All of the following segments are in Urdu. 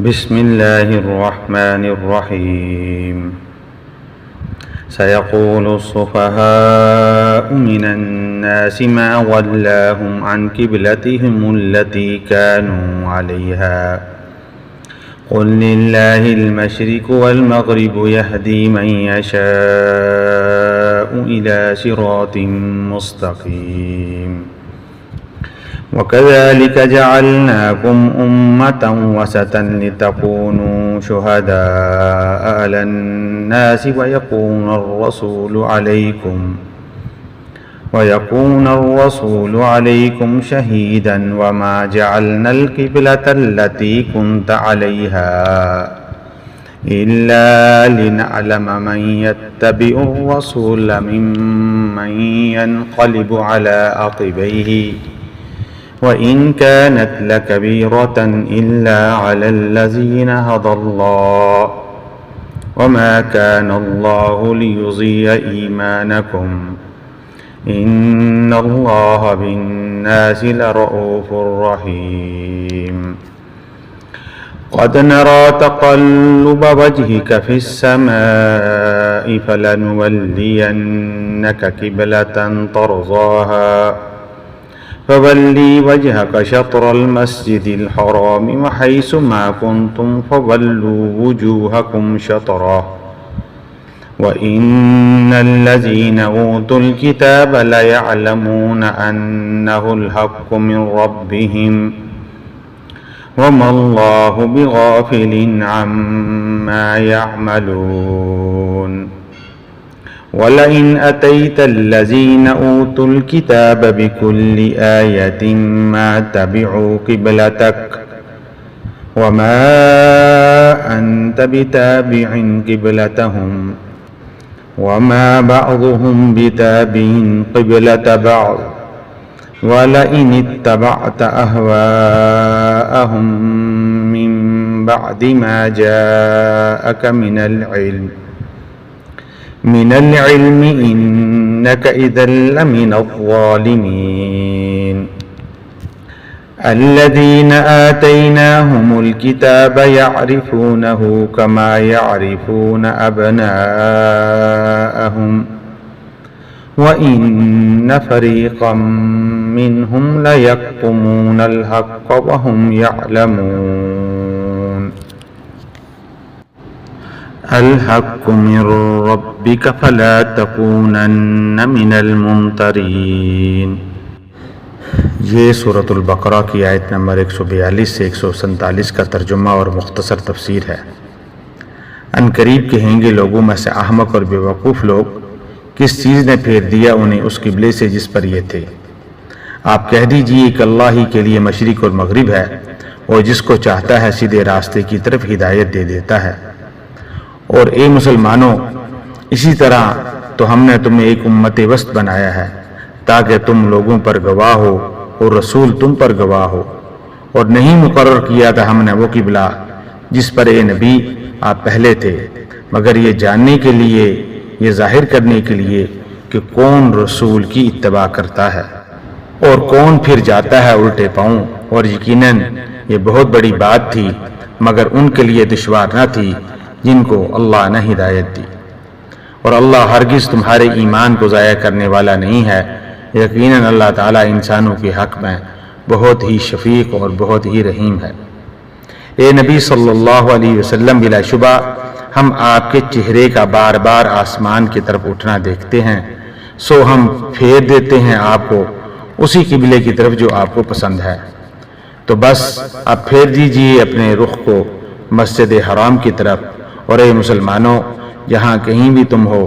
بسم الله الرحمن الرحيم سيقول السفهاء من الناس ما ولاهم عن قبلتهم التي كانوا عليها قل لله المشرق والمغرب يهدي من يشاء إلى صراط مستقيم وكذلك جعلناكم أمة وسطا لتكونوا شهداء على الناس ويكون الرسول عليكم شهيدا وما جعلنا القبلة التي كنت عليها إلا لنعلم من يتبع الرسول ممن ينقلب على عقبيه وإن كانت لكبيرة إلا على الذين هدى الله وما كان الله ليضيع إيمانكم إن الله بالناس لرءوف رحيم قد نرى تقلب وجهك في السماء فلنولينك قبلة ترضاها فولي وجهك شطر المسجد الحرام وحيث ما كنتم فولوا وجوهكم شطره وإن الذين أوتوا الكتاب ليعلمون أنه الحق من ربهم وما الله بغافل عما يعملون ولئن أتيت الذين أوتوا الكتاب بكل آية ما تبعوا قبلتك وما أنت بتابع قبلتهم وما بعضهم بتابع قبلة بعض ولئن اتبعت أهواءهم من بعد ما جاءك من العلم إنك إذا لمن الظالمين الذين آتيناهم الكتاب يعرفونه كما يعرفون أبناءهم وإن فريقا منهم ليكتمون الحق وهم يعلمون الحق من ربك فلا تكونن من الممترین۔ یہ سورۃ البقرہ کی آیت نمبر 142 سے 147 کا ترجمہ اور مختصر تفسیر ہے۔ عنقریب کہیں گے لوگوں میں سے احمق اور بیوقوف لوگ، کس چیز نے پھیر دیا انہیں اس قبلے سے جس پر یہ تھے؟ آپ کہہ دیجئے کہ اللہ ہی کے لیے مشرق اور مغرب ہے، اور جس کو چاہتا ہے سیدھے راستے کی طرف ہدایت دے دیتا ہے۔ اور اے مسلمانوں، اسی طرح تو ہم نے تمہیں ایک امت وسط بنایا ہے تاکہ تم لوگوں پر گواہ ہو اور رسول تم پر گواہ ہو، اور نہیں مقرر کیا تھا ہم نے وہ قبلہ جس پر اے نبی آپ پہلے تھے، مگر یہ جاننے کے لیے، یہ ظاہر کرنے کے لیے کہ کون رسول کی اتباع کرتا ہے اور کون پھر جاتا ہے الٹے پاؤں۔ اور یقیناً یہ بہت بڑی بات تھی، مگر ان کے لیے دشوار نہ تھی جن کو اللہ نے ہدایت دی، اور اللہ ہرگز تمہارے ایمان کو ضائع کرنے والا نہیں ہے۔ یقیناً اللہ تعالیٰ انسانوں کے حق میں بہت ہی شفیق اور بہت ہی رحیم ہے۔ اے نبی صلی اللہ علیہ وسلم، بلا شبہ ہم آپ کے چہرے کا بار بار آسمان کی طرف اٹھنا دیکھتے ہیں، سو ہم پھیر دیتے ہیں آپ کو اسی قبلے کی طرف جو آپ کو پسند ہے۔ تو بس آپ پھیر دیجئے اپنے رخ کو مسجد حرام کی طرف، اور اے مسلمانوں، جہاں کہیں بھی تم ہو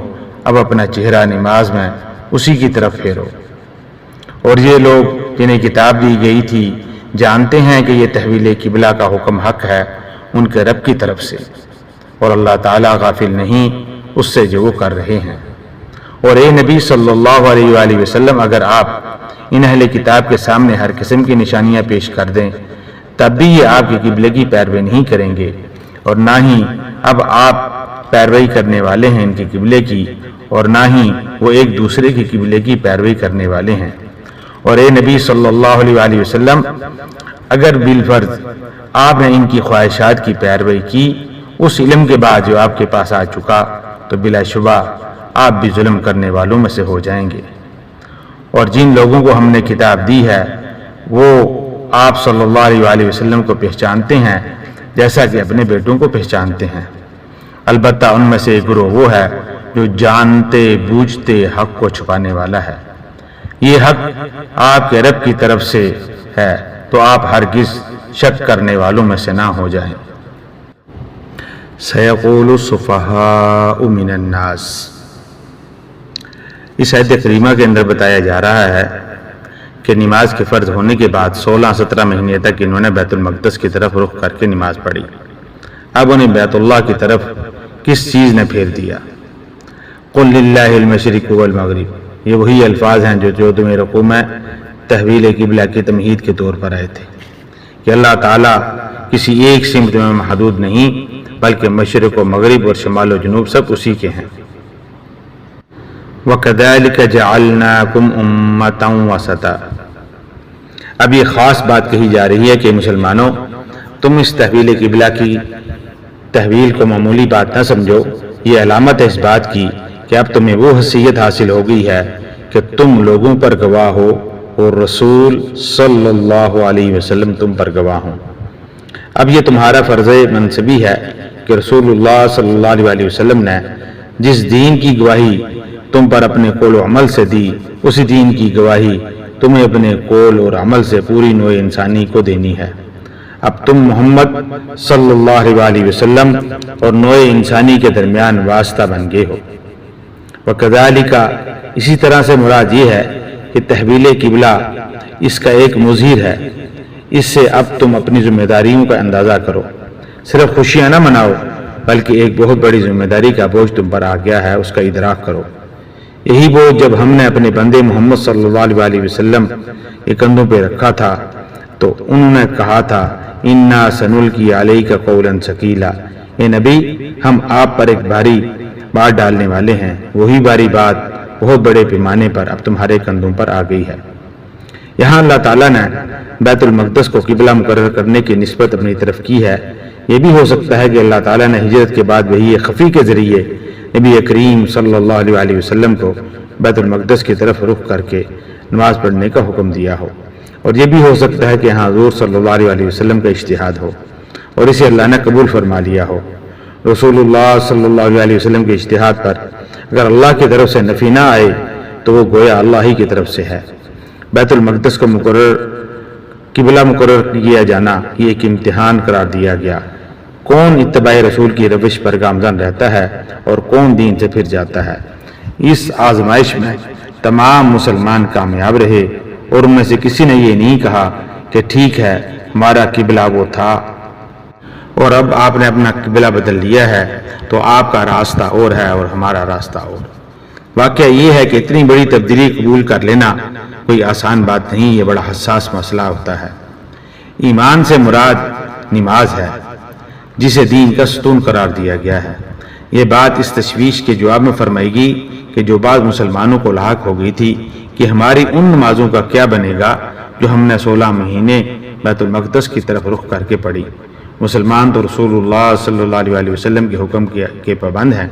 اب اپنا چہرہ نماز میں اسی کی طرف پھیرو۔ اور یہ لوگ جنہیں کتاب دی گئی تھی جانتے ہیں کہ یہ تحویل قبلہ کا حکم حق ہے ان کے رب کی طرف سے، اور اللہ تعالیٰ غافل نہیں اس سے جو وہ کر رہے ہیں۔ اور اے نبی صلی اللہ علیہ وآلہ وسلم، اگر آپ ان اہل کتاب کے سامنے ہر قسم کی نشانیاں پیش کر دیں تب بھی یہ آپ کے قبلے کی پیروی نہیں کریں گے، اور نہ ہی اب آپ پیروی کرنے والے ہیں ان کے قبلے کی، اور نہ ہی وہ ایک دوسرے کے قبلے کی پیروی کرنے والے ہیں۔ اور اے نبی صلی اللہ علیہ وآلہ وسلم، اگر بالفرض آپ نے ان کی خواہشات کی پیروی کی اس علم کے بعد جو آپ کے پاس آ چکا، تو بلا شبہ آپ بھی ظلم کرنے والوں میں سے ہو جائیں گے۔ اور جن لوگوں کو ہم نے کتاب دی ہے وہ آپ صلی اللہ علیہ وآلہ وسلم کو پہچانتے ہیں جیسا کہ اپنے بیٹوں کو پہچانتے ہیں۔ البتہ ان میں سے ایک گروہ وہ ہے جو جانتے بوجھتے حق کو چھپانے والا ہے۔ یہ حق آپ کے رب کی طرف سے ہے، تو آپ ہرگز شک کرنے والوں میں سے نہ ہو جائیں۔ سَيَقُولُ السُّفَهَاءُ مِنَ النَّاسِ، اس آیت کریمہ کے اندر بتایا جا رہا ہے کہ نماز کے فرض ہونے کے بعد 16-17 مہینے تک انہوں نے بیت المقدس کی طرف رخ کر کے نماز پڑھی۔ اب انہیں بیت اللہ کی طرف کس چیز نے پھیر دیا؟ قُلْ لِلَّهِ الْمَشْرِقُ وَالْمَغْرِبُ، یہ وہی الفاظ ہیں جو تمہیں رکوع میں تحویل قبلہ کی تمہید کے طور پر آئے تھے کہ اللہ تعالیٰ کسی ایک سمت میں محدود نہیں، بلکہ مشرق و مغرب اور شمال و جنوب سب اسی کے ہیں۔ وَكَذَلِكَ جَعَلْنَاكُمْ أُمَّةً وَسَطًا، اب یہ خاص بات کہی جا رہی ہے کہ مسلمانوں، تم اس تحویل قبلہ کی تحویل کو معمولی بات نہ سمجھو، یہ علامت ہے اس بات کی کہ اب تمہیں وہ حیثیت حاصل ہو گئی ہے کہ تم لوگوں پر گواہ ہو اور رسول صلی اللہ علیہ وسلم تم پر گواہ ہوں۔ اب یہ تمہارا فرض منصبی ہے کہ رسول اللہ صلی اللہ علیہ وسلم نے جس دین کی گواہی تم پر اپنے قول و عمل سے دی، اسی دین کی گواہی تمہیں اپنے قول اور عمل سے پوری نوع انسانی کو دینی ہے۔ اب تم محمد صلی اللہ علیہ وسلم اور نوع انسانی کے درمیان واسطہ بن گئے ہو۔ وَكَذَلِكَ، اسی طرح سے مراد یہ ہے کہ تحویل قبلہ اس کا ایک مظہر ہے، اس سے اب تم اپنی ذمہ داریوں کا اندازہ کرو، صرف خوشیاں نہ مناؤ بلکہ ایک بہت بڑی ذمہ داری کا بوجھ تم پر آ گیا ہے، اس کا ادراک کرو۔ یہی بوجھ جب ہم نے اپنے بندے محمد صلی اللہ علیہ وسلم کے کندھوں پہ رکھا تھا تو انہوں نے کہا تھا اِنَّا سَنُلْقِي عَلَيْكَ قَوْلًا ثَقِيلًا، اے نبی ہم آپ پر ایک بھاری بات ڈالنے والے ہیں، وہی بھاری بات بہت بڑے پیمانے پر اب تمہارے کندھوں پر آ گئی ہے۔ یہاں اللہ تعالیٰ نے بیت المقدس کو قبلہ مقرر کرنے کی نسبت اپنی طرف کی ہے۔ یہ بھی ہو سکتا ہے کہ اللہ تعالیٰ نے ہجرت کے بعد وحی خفی کے ذریعے نبی کریم صلی اللہ علیہ وسلم کو بیت المقدس کی طرف رخ کر کے نماز پڑھنے کا حکم دیا ہو، اور یہ بھی ہو سکتا ہے کہ یہاں حضور صلی اللہ علیہ وسلم کا اجتہاد ہو اور اسے اللہ نے قبول فرما لیا ہو۔ رسول اللہ صلی اللہ علیہ وسلم کے اجتہاد پر اگر اللہ کی طرف سے نفی نہ آئے تو وہ گویا اللہ ہی کی طرف سے ہے۔ بیت المقدس کو قبلہ مقرر کیا جانا یہ ایک امتحان قرار دیا گیا، کون اتباع رسول کی روش پر گامزن رہتا ہے اور کون دین سے پھر جاتا ہے۔ اس آزمائش میں تمام مسلمان کامیاب رہے اور ان میں سے کسی نے یہ نہیں کہا کہ ٹھیک ہے ہمارا قبلہ وہ تھا اور اب آپ نے اپنا قبلہ بدل لیا ہے تو آپ کا راستہ اور ہے اور ہمارا راستہ اور۔ واقعہ یہ ہے کہ اتنی بڑی تبدیلی قبول کر لینا کوئی آسان بات نہیں، یہ بڑا حساس مسئلہ ہوتا ہے۔ ایمان سے مراد نماز ہے جسے دین کا ستون قرار دیا گیا ہے۔ یہ بات اس تشویش کے جواب میں فرمائی گئی کہ جو بعض مسلمانوں کو لاحق ہو گئی تھی کہ ہماری ان نمازوں کا کیا بنے گا جو ہم نے 16 مہینے بیت المقدس کی طرف رخ کر کے پڑھی۔ مسلمان تو رسول اللہ صلی اللہ علیہ وسلم کے حکم کے پابند ہیں۔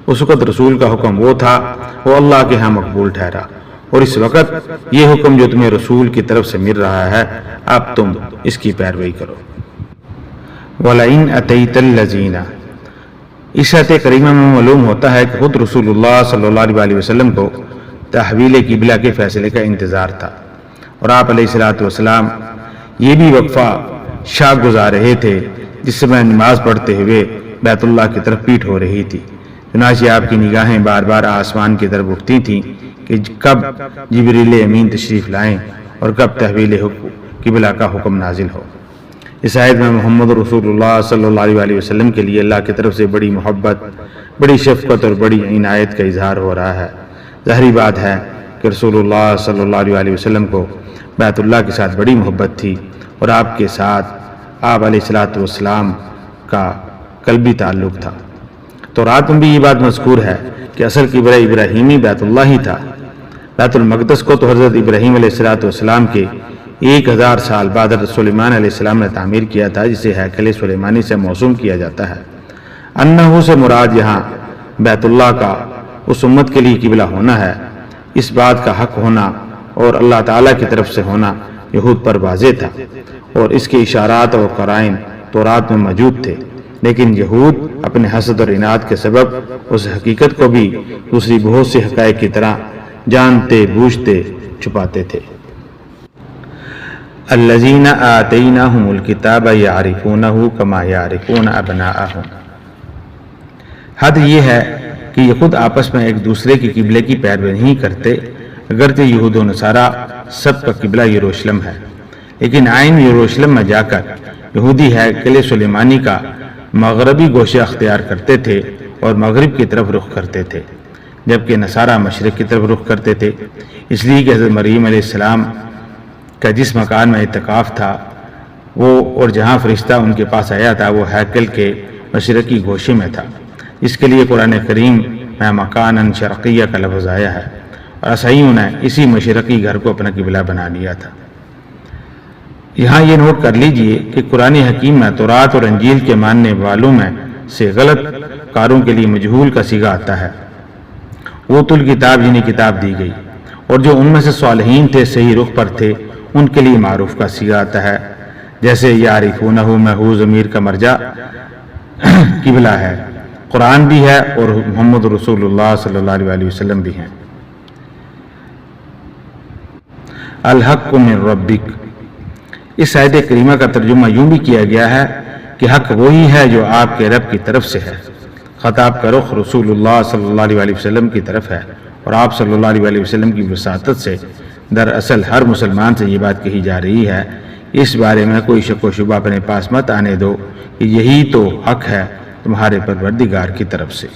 اس وقت رسول کا حکم وہ تھا، وہ اللہ کے ہاں مقبول ٹھہرا، اور اس وقت یہ حکم جو تمہیں رسول کی طرف سے مل رہا ہے اب تم اس کی پیروی کرو۔ وَلَئِنْ أَتَيْتَ الَّذِينَ، اس آیت کریمہ میں معلوم ہوتا ہے کہ خود رسول اللہ صلی اللہ علیہ وسلم کو تحویل قبلہ کے فیصلے کا انتظار تھا، اور آپ علیہ الصلوۃ والسلام یہ بھی وقفہ شاہ گزار رہے تھے جس میں نماز پڑھتے ہوئے بیت اللہ کی طرف پیٹھ ہو رہی تھی۔ چنانچہ آپ کی نگاہیں بار بار آسمان کی طرف اٹھتی تھیں کہ کب جبریل امین تشریف لائیں اور کب تحویل قبلہ کا حکم نازل ہو۔ اس آیت میں محمد رسول اللہ صلی اللہ علیہ وسلم کے لیے اللہ کی طرف سے بڑی محبت، بڑی شفقت اور بڑی عنایت کا اظہار ہو رہا ہے۔ ظاہری بات ہے کہ رسول اللہ صلی اللہ علیہ وسلم کو بیت اللہ کے ساتھ بڑی محبت تھی اور آپ کے ساتھ آپ علیہ الصلوۃ والسلام کا قلبی تعلق تھا۔ تو رات میں بھی یہ بات مذکور ہے کہ اصل قبلہ ابراہیمی بیت اللہ ہی تھا۔ بیت المقدس کو تو حضرت ابراہیم علیہ الصلوۃ والسلام کے 1000 سال بعد حضرت سلیمان علیہ السلام نے تعمیر کیا تھا، جسے ہیکل سلیمانی سے موسوم کیا جاتا ہے۔ انہو سے مراد یہاں بیت اللہ کا اس امت کے لیے قبلہ ہونا ہے۔ اس بات کا حق ہونا اور اللہ تعالیٰ کی طرف سے ہونا یہود پر واضح تھا، اور اس کے اشارات اور قرائن تورات میں موجود تھے، لیکن یہود اپنے حسد اور اناد کے سبب اس حقیقت کو بھی دوسری بہت سی حقائق کی طرح جانتے بوجھتے چھپاتے تھے۔ الذین آتیناہم الکتاب یعرفونہ کما یعرفون ابناءہم۔ حد یہ ہے کہ یہ خود آپس میں ایک دوسرے کی قبلے کی پیروی نہیں کرتے، اگرچہ یہود و نصارہ سب کا قبلہ یروشلم ہے، لیکن عین یروشلم میں جا کر یہودی ہیکل سلیمانی کا مغربی گوشہ اختیار کرتے تھے اور مغرب کی طرف رخ کرتے تھے، جبکہ نصارہ مشرق کی طرف رخ کرتے تھے، اس لیے کہ حضرت مریم علیہ السلام کا جس مکان میں اعتکاف تھا وہ اور جہاں فرشتہ ان کے پاس آیا تھا وہ ہیکل کے مشرقی گوشے میں تھا۔ اس کے لیے قرآن کریم میں مکاناً شرقیہ کا لفظ آیا ہے، اور عیسائیوں نے اسی مشرقی گھر کو اپنا قبلہ بنا لیا تھا۔ یہاں یہ نوٹ کر لیجئے کہ قرآن حکیم میں تورات اور انجیل کے ماننے والوں میں سے غلط کاروں کے لیے مجہول کا صیغہ آتا ہے۔ اوتوا الکتاب جنہیں کتاب دی گئی، اور جو ان میں سے صالحین تھے، صحیح رخ پر تھے، ان کے لیے معروف کا صیغہ آتا ہے، جیسے یعرفونہ میں ہو ضمیر کا مرجع قبلہ ہے، قرآن بھی ہے اور محمد رسول اللہ صلی اللہ علیہ وسلم بھی ہیں۔ الحق من ربک، اس آیت کریمہ کا ترجمہ یوں بھی کیا گیا ہے کہ حق وہی ہے جو آپ کے رب کی طرف سے ہے۔ خطاب کا رخ رسول اللہ صلی اللہ علیہ وسلم کی طرف ہے، اور آپ صلی اللہ علیہ وسلم کی وساطت سے دراصل ہر مسلمان سے یہ بات کہی جا رہی ہے، اس بارے میں کوئی شک و شبہ اپنے پاس مت آنے دو کہ یہی تو حق ہے تمہارے پروردگار کی طرف سے۔